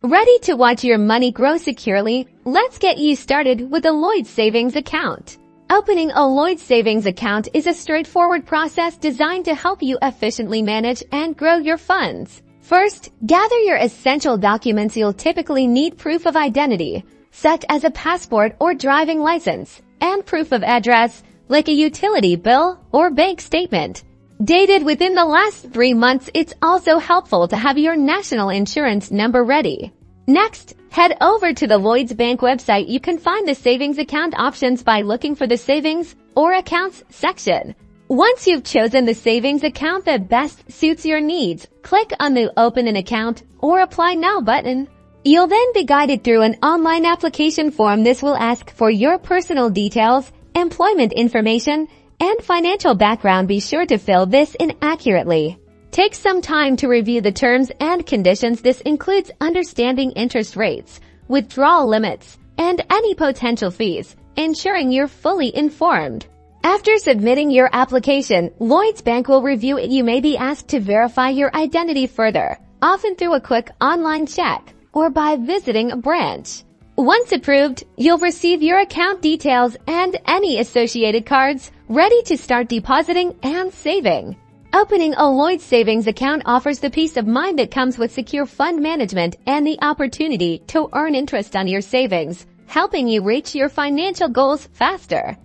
Ready to watch your money grow securely? Let's get you started with a Lloyds savings account. Opening a Lloyds savings account is a straightforward process designed to help you efficiently manage and grow your funds. First, gather your essential documents. You'll typically need proof of identity, such as a passport or driving license, and proof of address, like a utility bill or bank statement. Dated within the last 3 months, it's also helpful to have your national insurance number ready. Next, head over to the Lloyds Bank website. You can find the savings account options by looking for the Savings or Accounts section. Once you've chosen the savings account that best suits your needs, click on the Open an Account or Apply Now button. You'll then be guided through an online application form. This will ask for your personal details, employment information, and financial background. Be sure to fill this in accurately. Take some time to review the terms and conditions. This includes understanding interest rates, withdrawal limits, and any potential fees, ensuring you're fully informed. After submitting your application, Lloyds Bank will review it. You may be asked to verify your identity further, often through a quick online check or by visiting a branch. Once approved, you'll receive your account details and any associated cards, ready to start depositing and saving. Opening a Lloyds savings account offers the peace of mind that comes with secure fund management and the opportunity to earn interest on your savings, helping you reach your financial goals faster.